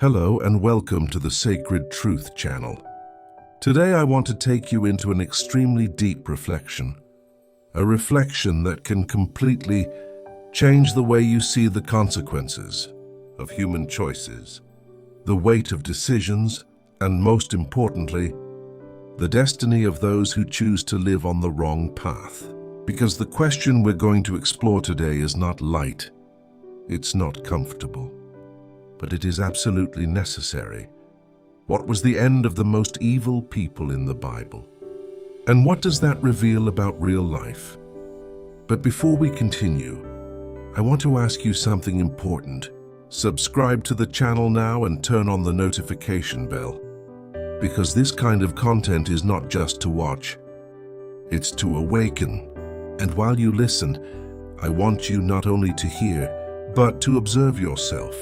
Hello and welcome to the Sacred Truth channel. Today I want to take you into an extremely deep reflection. A reflection that can completely change the way you see the consequences of human choices, the weight of decisions, and most importantly, the destiny of those who choose to live on the wrong path. Because the question we're going to explore today is not light, it's not comfortable, but it is absolutely necessary. What was the end of the most evil people in the Bible? And what does that reveal about real life? But before we continue, I want to ask you something important. Subscribe to the channel now and turn on the notification bell. Because this kind of content is not just to watch, it's to awaken. And while you listen, I want you not only to hear, but to observe yourself.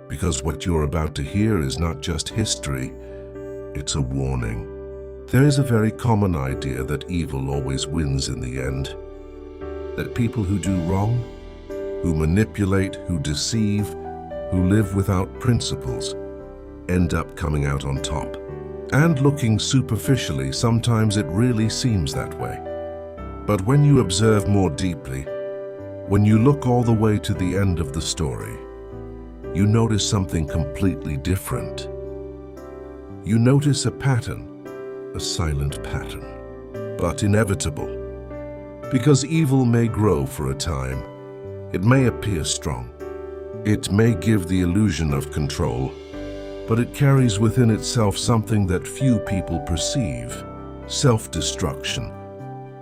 Because what you're about to hear is not just history, it's a warning. There is a very common idea that evil always wins in the end. That people who do wrong, who manipulate, who deceive, who live without principles, end up coming out on top. And looking superficially, sometimes it really seems that way. But when you observe more deeply, when you look all the way to the end of the story, you notice something completely different. You notice a pattern, a silent pattern, but inevitable. Because evil may grow for a time, it may appear strong, it may give the illusion of control, but it carries within itself something that few people perceive: self-destruction.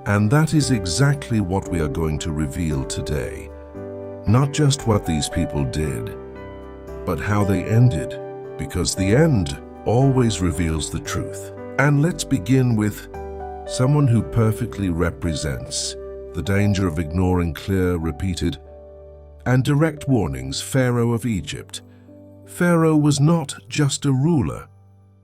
And that is exactly what we are going to reveal today. Not just what these people did, but how they ended, because the end always reveals the truth. And let's begin with someone who perfectly represents the danger of ignoring clear, repeated, and direct warnings: Pharaoh of Egypt. Pharaoh was not just a ruler.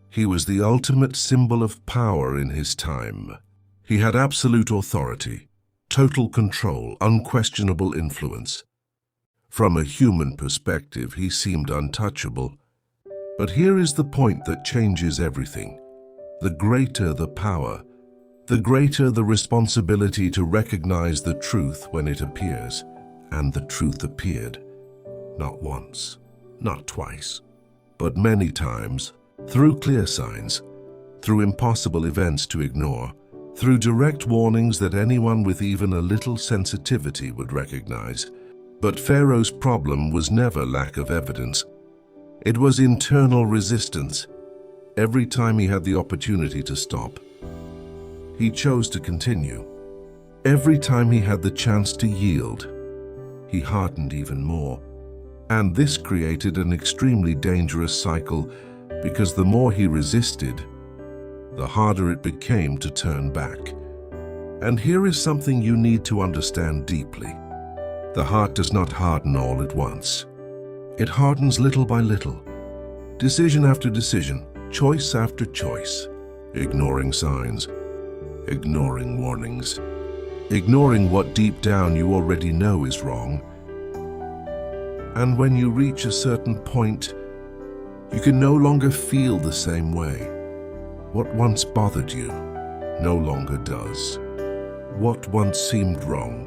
He was the ultimate symbol of power in his time. He had absolute authority, total control, unquestionable influence. From a human perspective, he seemed untouchable. But here is the point that changes everything. The greater the power, the greater the responsibility to recognize the truth when it appears. And the truth appeared, not once, not twice, but many times, through clear signs, through impossible events to ignore, through direct warnings that anyone with even a little sensitivity would recognize. But Pharaoh's problem was never lack of evidence. It was internal resistance. Every time he had the opportunity to stop, he chose to continue. Every time he had the chance to yield, he hardened even more. And this created an extremely dangerous cycle, because the more he resisted, the harder it became to turn back. And here is something you need to understand deeply. The heart does not harden all at once. It hardens little by little, decision after decision, choice after choice, ignoring signs, ignoring warnings, ignoring what deep down you already know is wrong. And when you reach a certain point, you can no longer feel the same way. What once bothered you no longer does. What once seemed wrong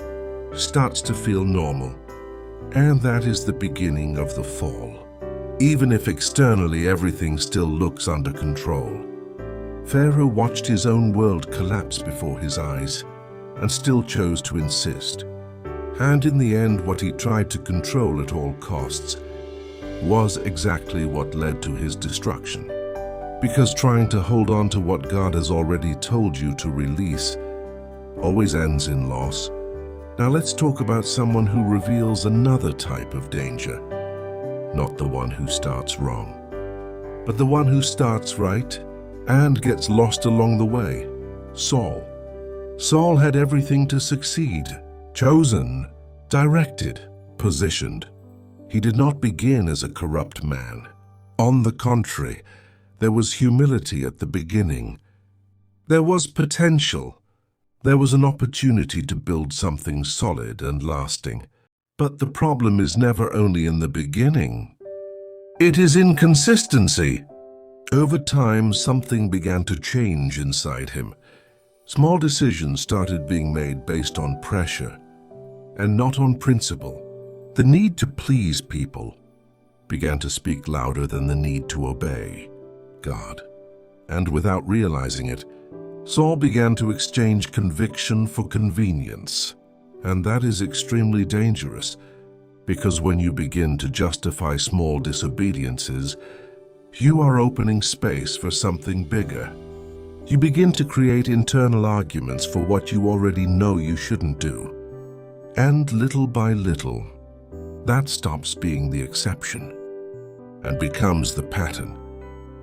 starts to feel normal. And that is the beginning of the fall. Even if externally everything still looks under control. Pharaoh watched his own world collapse before his eyes and still chose to insist. And in the end, what he tried to control at all costs was exactly what led to his destruction. Because trying to hold on to what God has already told you to release always ends in loss. Now let's talk about someone who reveals another type of danger. Not the one who starts wrong, but the one who starts right and gets lost along the way. Saul. Saul had everything to succeed. Chosen, directed, positioned. He did not begin as a corrupt man. On the contrary, there was humility at the beginning. There was potential. There was an opportunity to build something solid and lasting. But the problem is never only in the beginning. It is inconsistency. Over time, something began to change inside him. Small decisions started being made based on pressure and not on principle. The need to please people began to speak louder than the need to obey God. And without realizing it, Saul began to exchange conviction for convenience. And that is extremely dangerous, because when you begin to justify small disobediences, you are opening space for something bigger. You begin to create internal arguments for what you already know you shouldn't do. And little by little, that stops being the exception and becomes the pattern.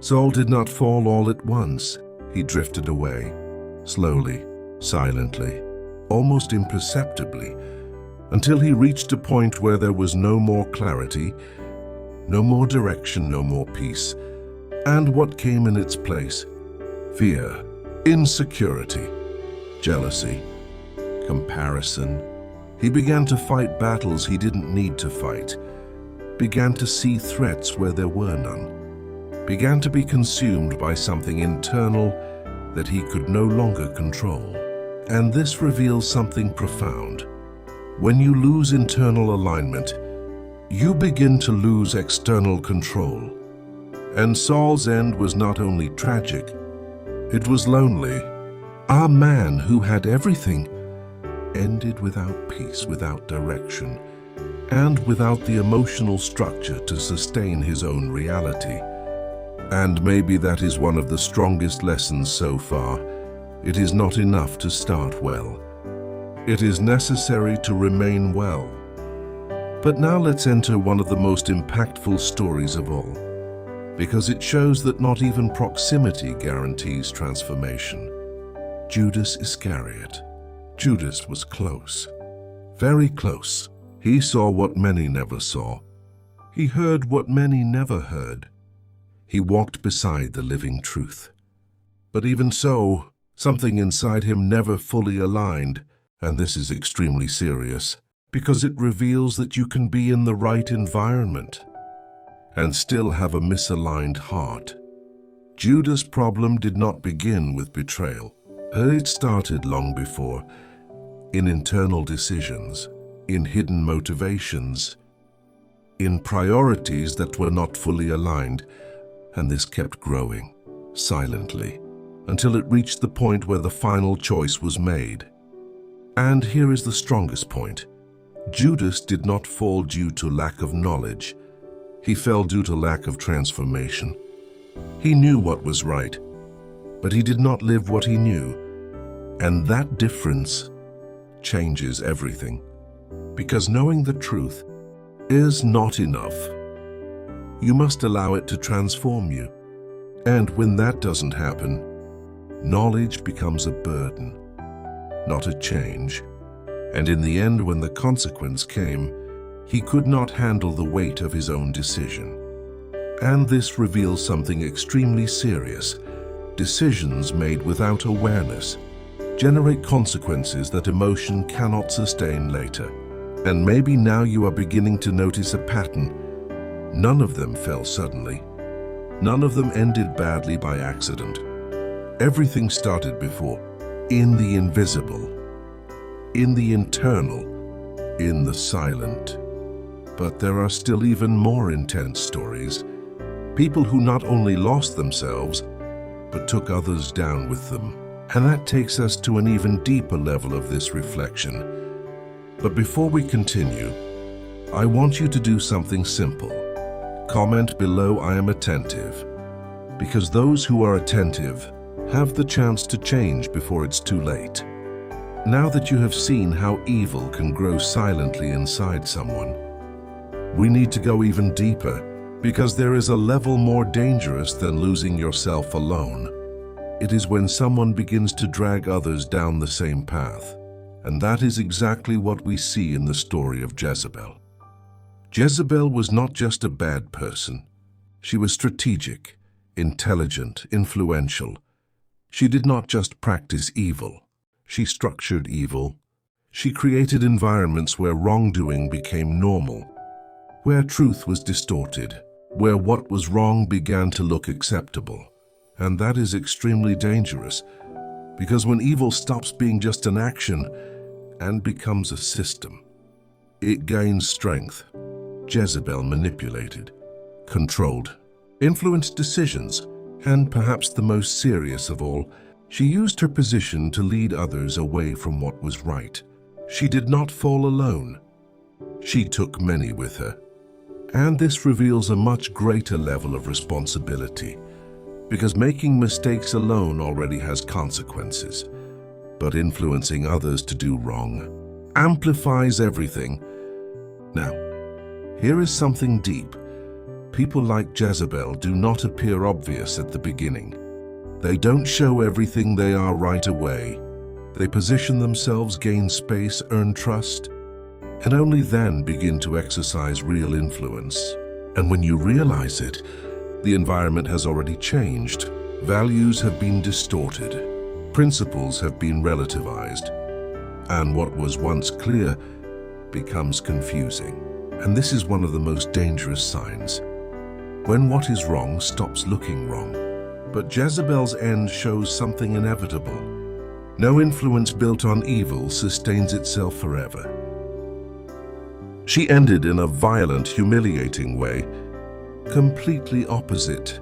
Saul did not fall all at once. He drifted away, slowly, silently, almost imperceptibly, until he reached a point where there was no more clarity, no more direction, no more peace. And what came in its place? Fear, insecurity, jealousy, comparison. He began to fight battles he didn't need to fight, began to see threats where there were none, began to be consumed by something internal that he could no longer control. And this reveals something profound. When you lose internal alignment, you begin to lose external control. And Saul's end was not only tragic, it was lonely. A man who had everything ended without peace, without direction, and without the emotional structure to sustain his own reality. And maybe that is one of the strongest lessons so far. It is not enough to start well. It is necessary to remain well. But now let's enter one of the most impactful stories of all, because it shows that not even proximity guarantees transformation. Judas Iscariot. Judas was close, very close. He saw what many never saw. He heard what many never heard. He walked beside the living truth. But even so, something inside him never fully aligned, and this is extremely serious, because it reveals that you can be in the right environment and still have a misaligned heart. Judas' problem did not begin with betrayal. It started long before, in internal decisions, in hidden motivations, in priorities that were not fully aligned, and this kept growing, silently, until it reached the point where the final choice was made. And here is the strongest point. Judas did not fall due to lack of knowledge. He fell due to lack of transformation. He knew what was right, but he did not live what he knew. And that difference changes everything. Because knowing the truth is not enough. You must allow it to transform you. And when that doesn't happen, knowledge becomes a burden, not a change. And in the end, when the consequence came, he could not handle the weight of his own decision. And this reveals something extremely serious. Decisions made without awareness generate consequences that emotion cannot sustain later. And maybe now you are beginning to notice a pattern. None of them fell suddenly. None of them ended badly by accident. Everything started before, in the invisible, in the internal, in the silent. But there are still even more intense stories. People who not only lost themselves, but took others down with them. And that takes us to an even deeper level of this reflection. But before we continue, I want you to do something simple. Comment below "I am attentive," because those who are attentive have the chance to change before it's too late. Now that you have seen how evil can grow silently inside someone, we need to go even deeper, because there is a level more dangerous than losing yourself alone. It is when someone begins to drag others down the same path. And that is exactly what we see in the story of Jezebel. Jezebel was not just a bad person. She was strategic, intelligent, influential. She did not just practice evil. She structured evil. She created environments where wrongdoing became normal, where truth was distorted, where what was wrong began to look acceptable. And that is extremely dangerous, because when evil stops being just an action and becomes a system, it gains strength. Jezebel manipulated, controlled, influenced decisions, and perhaps the most serious of all, she used her position to lead others away from what was right. She did not fall alone. She took many with her. And this reveals a much greater level of responsibility, because making mistakes alone already has consequences, but influencing others to do wrong amplifies everything. Now, here is something deep. People like Jezebel do not appear obvious at the beginning. They don't show everything they are right away. They position themselves, gain space, earn trust, and only then begin to exercise real influence. And when you realize it, the environment has already changed. Values have been distorted. Principles have been relativized. And what was once clear becomes confusing. And this is one of the most dangerous signs, when what is wrong stops looking wrong. But Jezebel's end shows something inevitable. No influence built on evil sustains itself forever. She ended in a violent, humiliating way, completely opposite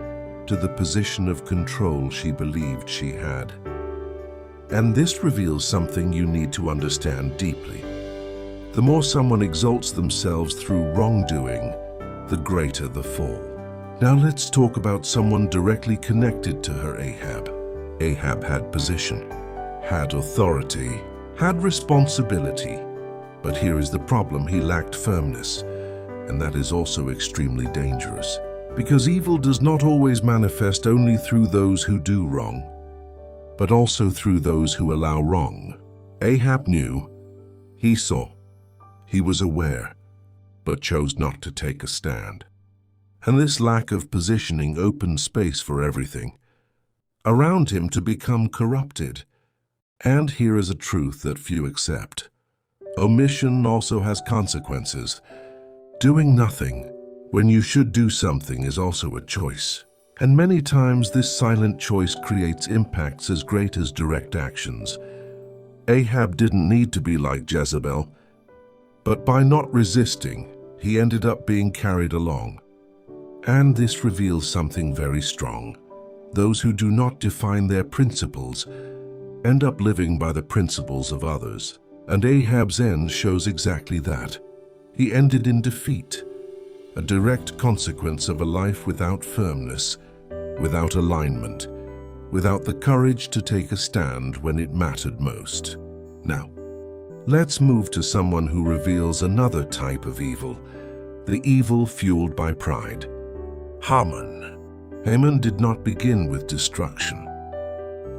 to the position of control she believed she had. And this reveals something you need to understand deeply. The more someone exalts themselves through wrongdoing, the greater the fall. Now let's talk about someone directly connected to her, Ahab. Ahab had position, had authority, had responsibility. But here is the problem: he lacked firmness. And that is also extremely dangerous, because evil does not always manifest only through those who do wrong, but also through those who allow wrong. Ahab knew, he saw, he was aware, but chose not to take a stand. And this lack of positioning opened space for everything around him to become corrupted. And here is a truth that few accept: omission also has consequences. Doing nothing when you should do something is also a choice. And many times this silent choice creates impacts as great as direct actions. Ahab didn't need to be like Jezebel, but by not resisting, he ended up being carried along. And this reveals something very strong. Those who do not define their principles end up living by the principles of others. And Ahab's end shows exactly that. He ended in defeat, a direct consequence of a life without firmness, without alignment, without the courage to take a stand when it mattered most. Now, let's move to someone who reveals another type of evil, the evil fueled by pride. Haman. Haman did not begin with destruction.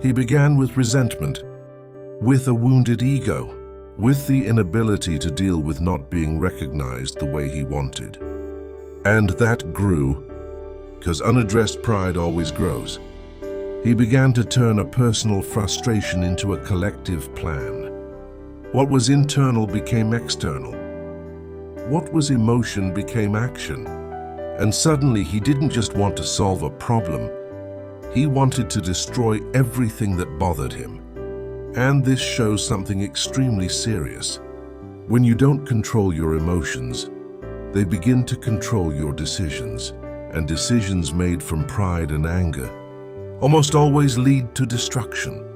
He began with resentment, with a wounded ego, with the inability to deal with not being recognized the way he wanted. And that grew, because unaddressed pride always grows. He began to turn a personal frustration into a collective plan. What was internal became external. What was emotion became action. And suddenly he didn't just want to solve a problem. He wanted to destroy everything that bothered him. And this shows something extremely serious. When you don't control your emotions, they begin to control your decisions. And decisions made from pride and anger almost always lead to destruction.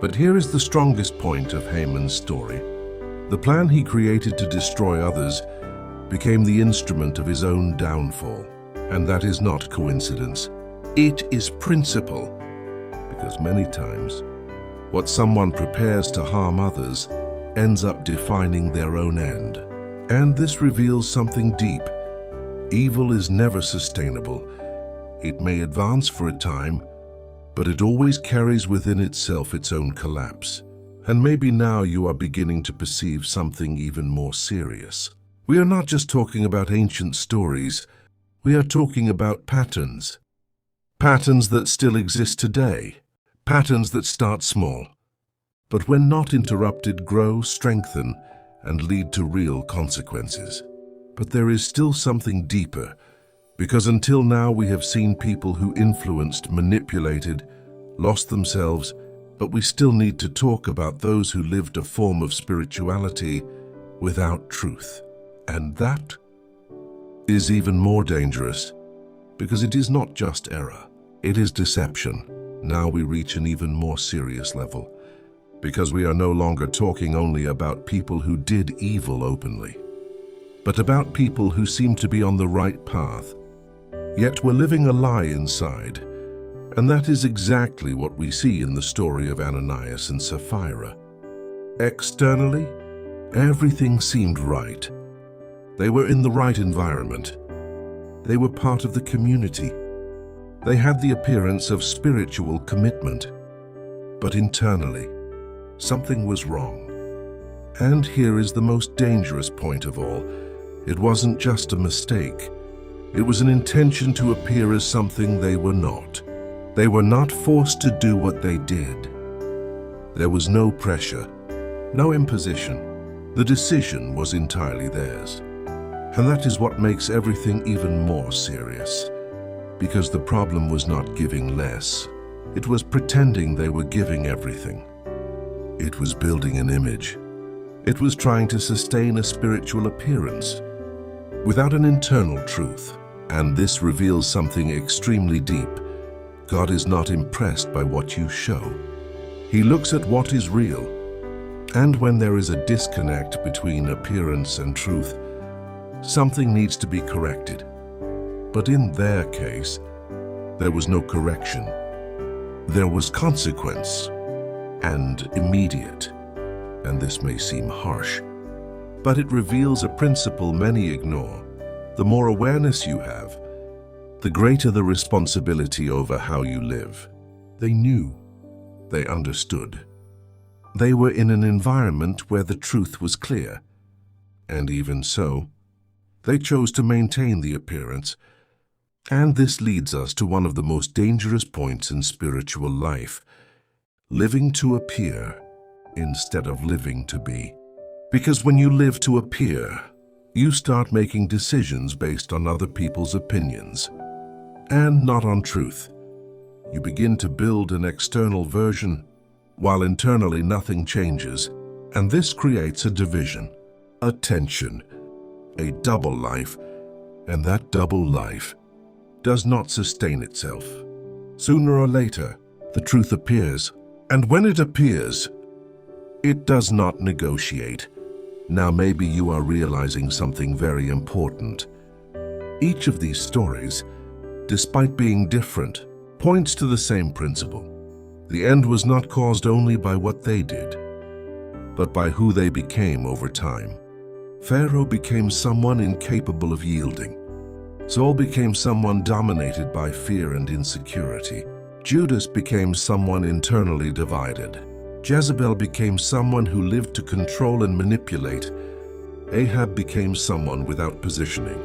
But here is the strongest point of Haman's story. The plan he created to destroy others became the instrument of his own downfall. And that is not coincidence. It is principle. Because many times, what someone prepares to harm others ends up defining their own end. And this reveals something deep. Evil is never sustainable. It may advance for a time, but it always carries within itself its own collapse. And maybe now you are beginning to perceive something even more serious. We are not just talking about ancient stories. We are talking about patterns. Patterns that still exist today. Patterns that start small, but when not interrupted, grow, strengthen, and lead to real consequences. But there is still something deeper, Because until now we have seen people who influenced, manipulated, lost themselves, but we still need to talk about those who lived a form of spirituality without truth. And that is even more dangerous, because it is not just error, it is deception. Now we reach an even more serious level, because we are no longer talking only about people who did evil openly, but about people who seem to be on the right path, yet were living a lie inside. And that is exactly what we see in the story of Ananias and Sapphira. Externally, everything seemed right. They were in the right environment. They were part of the community. They had the appearance of spiritual commitment. But internally, something was wrong. And here is the most dangerous point of all. It wasn't just a mistake. It was an intention to appear as something they were not. They were not forced to do what they did. There was no pressure, no imposition. The decision was entirely theirs. And that is what makes everything even more serious. Because the problem was not giving less. It was pretending they were giving everything. It was building an image. It was trying to sustain a spiritual appearance without an internal truth. And this reveals something extremely deep. God is not impressed by what you show. He looks at what is real. And when there is a disconnect between appearance and truth, something needs to be corrected. But in their case, there was no correction. There was consequence, and immediate. And this may seem harsh, but it reveals a principle many ignore. The more awareness you have, the greater the responsibility over how you live. They knew. They understood. They were in an environment where the truth was clear. And even so, they chose to maintain the appearance. And this leads us to one of the most dangerous points in spiritual life: living to appear instead of living to be. Because when you live to appear, you start making decisions based on other people's opinions and not on truth. You begin to build an external version while internally nothing changes. And this creates a division, a tension, a double life. And that double life does not sustain itself. Sooner or later, the truth appears. And when it appears, it does not negotiate. Now maybe you are realizing something very important. Each of these stories, despite being different, points to the same principle. The end was not caused only by what they did, but by who they became over time. Pharaoh became someone incapable of yielding. Saul became someone dominated by fear and insecurity. Judas became someone internally divided. Jezebel became someone who lived to control and manipulate. Ahab became someone without positioning.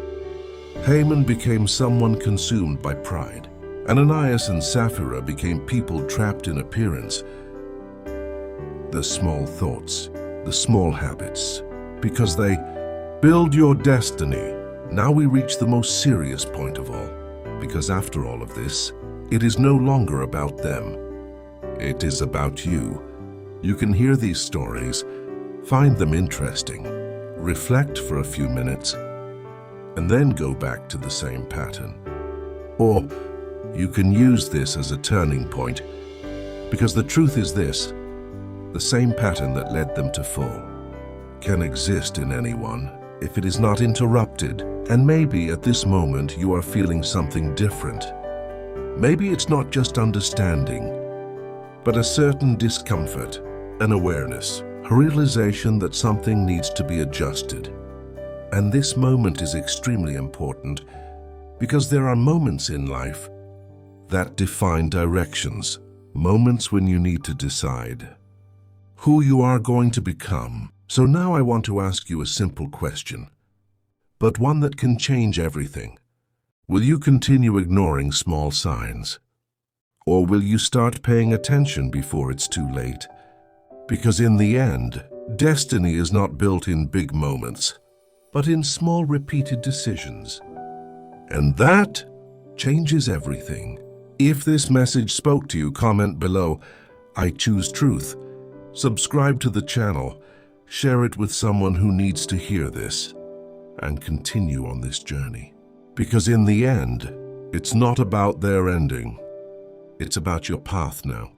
Haman became someone consumed by pride. Ananias and Sapphira became people trapped in appearance. The small thoughts, the small habits, because they build your destiny. Now we reach the most serious point of all, because after all of this, it is no longer about them. It is about you. You can hear these stories, find them interesting, reflect for a few minutes, and then go back to the same pattern. Or you can use this as a turning point, because the truth is this: the same pattern that led them to fall can exist in anyone if it is not interrupted. And maybe at this moment you are feeling something different. Maybe it's not just understanding, but a certain discomfort, an awareness, a realization that something needs to be adjusted. And this moment is extremely important, because there are moments in life that define directions, moments when you need to decide who you are going to become. So now I want to ask you a simple question, but one that can change everything. Will you continue ignoring small signs? Or will you start paying attention before it's too late? Because in the end, destiny is not built in big moments, but in small repeated decisions. And that changes everything. If this message spoke to you, comment below, "I choose truth." Subscribe to the channel, share it with someone who needs to hear this, and continue on this journey. Because in the end, it's not about their ending. It's about your path now.